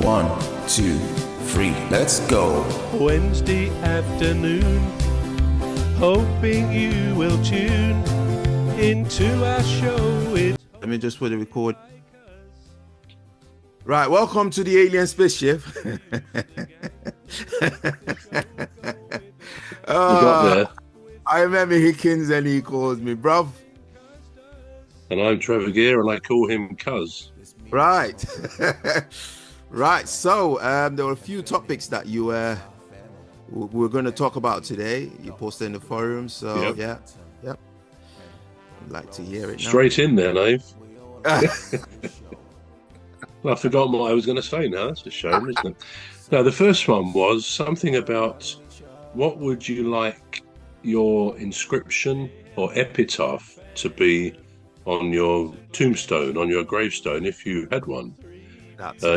1, 2, 3, let's go. Wednesday afternoon, hoping you will tune into our show. Let me just put the record. Right, welcome to the Alien Spaceship. I'm Emmy Hikins and he calls me bruv. And I'm Trevor Gear and I call him Cuz. Right. Right, so there were a few topics that you we're going to talk about today. You posted in the forum, so yep. I'd like to hear it now. Straight in there, Nave. Well, I've forgotten what I was going to say now. That's a shame, isn't it? Now, the first one was something about what would you like your inscription or epitaph to be on your tombstone, on your gravestone, if you had one.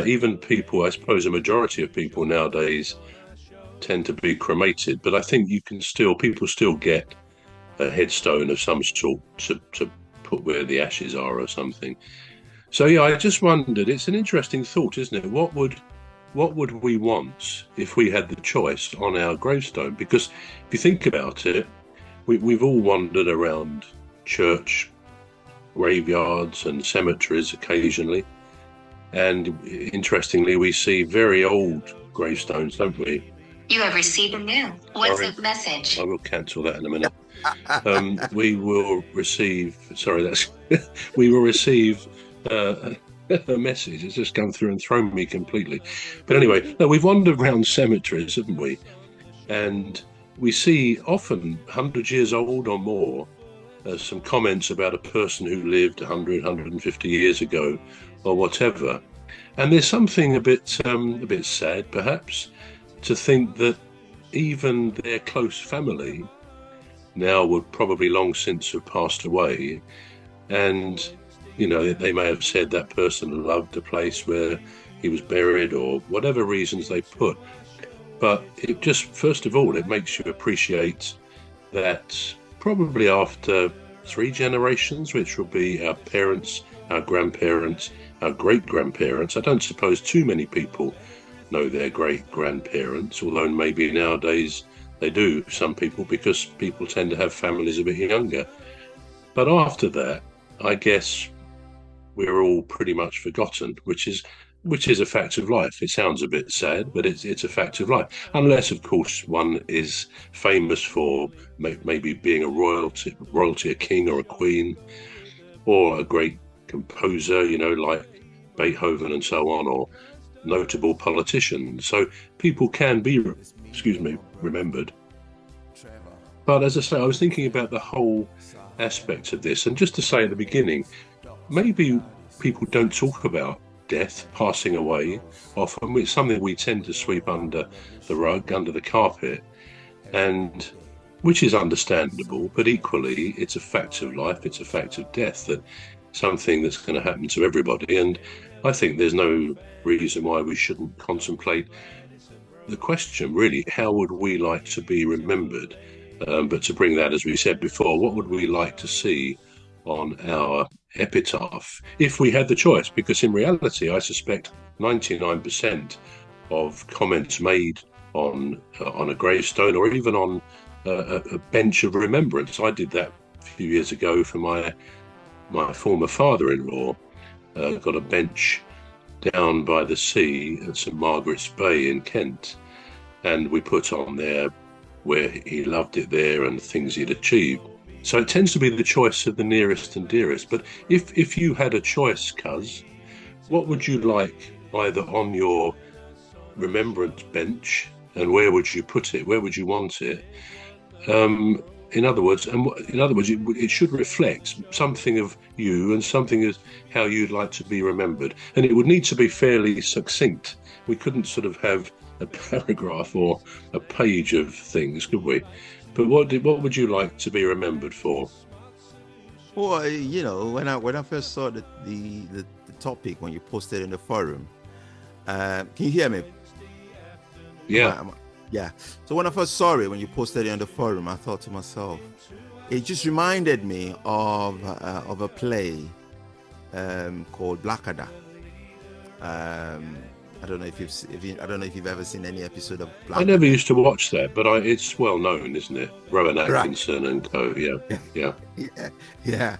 Even people, I suppose a majority of people nowadays tend to be cremated, but I think people still get a headstone of some sort to put where the ashes are or something. So yeah, I just wondered, it's an interesting thought, isn't it? What would we want if we had the choice on our gravestone? Because if you think about it, we've all wandered around church graveyards and cemeteries occasionally, and interestingly we see very old gravestones, don't we? You have received a new WhatsApp message. I will cancel that in a minute. We will receive a message. It's just come through and thrown me completely. But anyway, no, we've wandered around cemeteries, haven't we? And we see often 100 years old or more some comments about a person who lived 100, 150 years ago or whatever. And there's something a bit sad, perhaps, to think that even their close family now would probably long since have passed away. And, you know, they may have said that person loved the place where he was buried or whatever reasons they put. But it just, first of all, it makes you appreciate that probably after 3 generations, which will be our parents, our grandparents, our great-grandparents. I don't suppose too many people know their great-grandparents, although maybe nowadays they do, some people, because people tend to have families a bit younger. But after that, I guess we're all pretty much forgotten, which is a fact of life. It sounds a bit sad, but it's a fact of life. Unless, of course, one is famous for maybe being a royalty, a king or a queen, or a great composer, you know, like Beethoven and so on, or notable politicians. So people can be, remembered. But as I say, I was thinking about the whole aspect of this, and just to say at the beginning, maybe people don't talk about death, passing away often. It's something we tend to sweep under the rug, under the carpet, and which is understandable, but equally it's a fact of life, it's a fact of death, that something that's going to happen to everybody. And I think there's no reason why we shouldn't contemplate the question, really, how would we like to be remembered? But to bring that, as we said before, what would we like to see on our epitaph if we had the choice? Because in reality, I suspect 99% of comments made on a gravestone or even on a bench of remembrance. I did that a few years ago for my former father-in-law. Got a bench down by the sea at St Margaret's Bay in Kent, and we put on there where he loved it there and things he'd achieved. So it tends to be the choice of the nearest and dearest. But if you had a choice, Cuz, what would you like either on your remembrance bench, and where would you put it? Where would you want it? In other words, it should reflect something of you and something as how you'd like to be remembered. And it would need to be fairly succinct. We couldn't sort of have a paragraph or a page of things, could we? But what would you like to be remembered for? Well, you know, when I first saw the topic when you posted in the forum, can you hear me? Yeah. Yeah. So when I first saw it, when you posted it on the forum, I thought to myself, it just reminded me of a play called Blackadder. I don't know if I don't know if you've ever seen any episode of Black. I never used to watch that, but it's well known, isn't it? Rowan Atkinson Right. and co. Yeah. Yeah.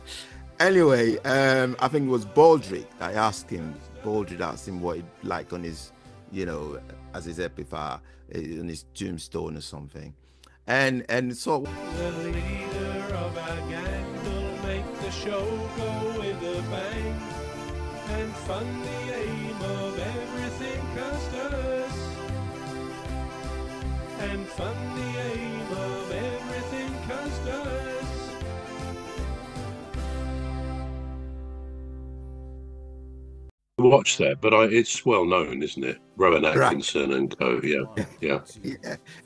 Anyway, I think it was Baldrick that asked him what he'd like on his, as his epitaph, on his tombstone or something. And so The leader of our gang will make the show go with a bang and fund the aim of everything customers. And fund the aim of everything customers. Watch that, but it's well known, isn't it? Rowan Right. Atkinson and co. Yeah.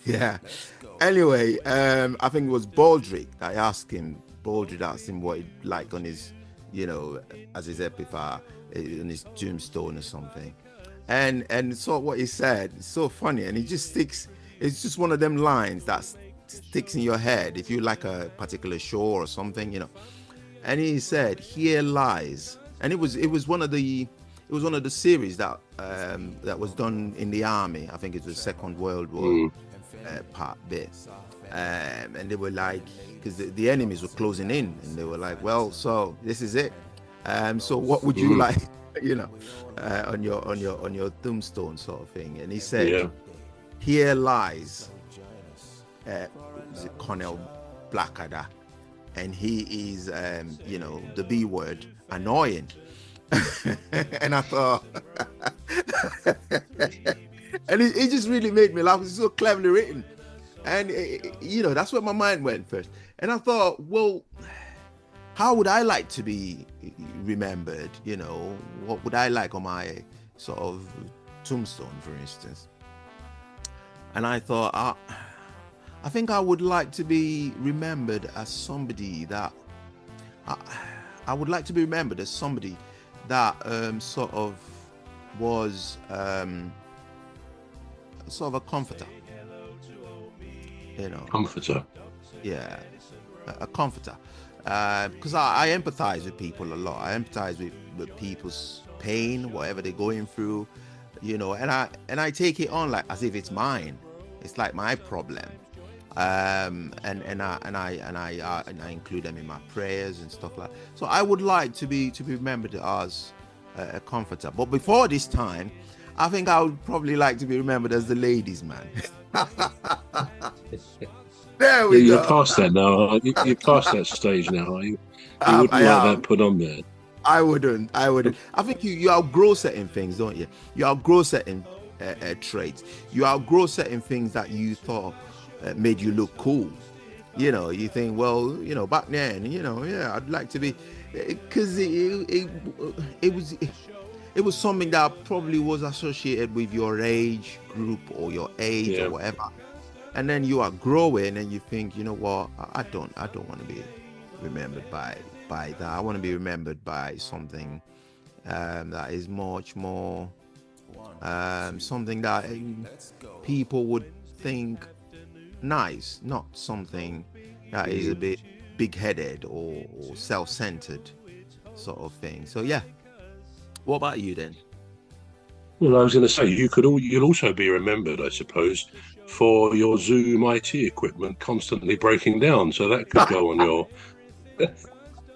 yeah. Anyway, I think it was Baldrick that asked him what he'd like on his, as his epitaph, on his tombstone or something. And so what he said is so funny, and it's just one of them lines that sticks in your head if you like a particular show or something, And he said, "Here lies," and it was one of the series that was done in the army. I think it was the Second World War part bit, and they were like, because the enemies were closing in, and they were like, "Well, so this is it. So what would you like, on your tombstone sort of thing?" And he said, "Here lies, is it Colonel Blackadder, and he is, the B word, annoying." And I thought, and it just really made me laugh. It's so cleverly written, and that's where my mind went first. And I thought, well, how would I like to be remembered? What would I like on my sort of tombstone, for instance? And I thought, I think I would like to be remembered as somebody that I would like to be remembered as somebody that sort of was sort of a comforter. Comforter. Yeah, a comforter. Because I empathize with people a lot. I empathize with people's pain, whatever they're going through, and I take it on like as if it's mine. It's like my problem. And I include them in my prayers and stuff like that. So I would like to be remembered as a comforter. But before this time, I think I would probably like to be remembered as the ladies' man. There we go. You're past that now. You're past that stage now, are you? You wouldn't like that put on there. I wouldn't. I think you outgrow certain things, don't you? You outgrow certain traits. You outgrow certain things that you thought made you look cool. You think, well, back then, I'd like to be, because it was something that probably was associated with your age group or your age or whatever. And then you are growing and you think, you know what, I don't want to be remembered by that. I want to be remembered by something that is much more something that people would think nice, not something that is a bit big-headed or self-centered sort of thing. So yeah, what about you then? Well, I was going to say you'll also be remembered, I suppose, for your Zoom IT equipment constantly breaking down. So that could go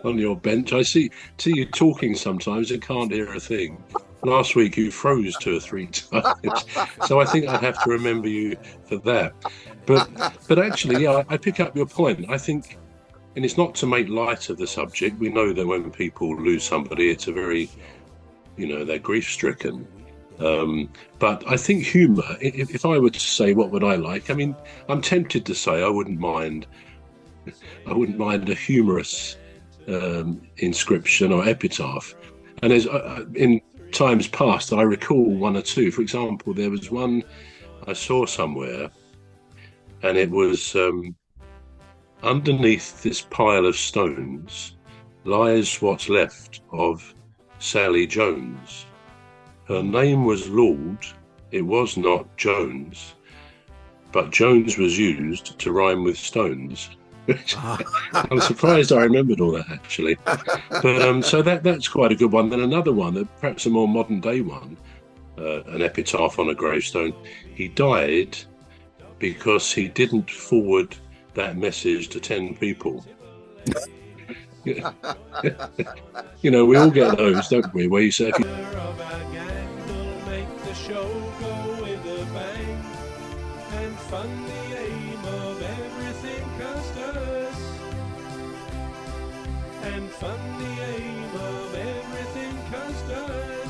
on your bench. I see you talking sometimes and can't hear a thing. Last week you froze 2 or 3 times, so I think I'd have to remember you for that. But actually, yeah, I pick up your point. I think, and it's not to make light of the subject. We know that when people lose somebody, it's a very, they're grief-stricken. But I think humour. If I were to say what would I like, I mean, I'm tempted to say I wouldn't mind a humorous inscription or epitaph. And as in times past, I recall 1 or 2. For example, there was one I saw somewhere, and it was underneath this pile of stones lies what's left of Sally Jones. Her name was Lord. It was not Jones, but Jones was used to rhyme with stones. I'm surprised I remembered all that, actually. But so that's quite a good one. Then another one, perhaps a more modern day one, an epitaph on a gravestone. He died because he didn't forward that message to 10 people. You know, we all get those, don't we? Where you say, if you... of our gang will make the show go with a bang and fund the aim of everything Custis. And fund the aim of everything Custis.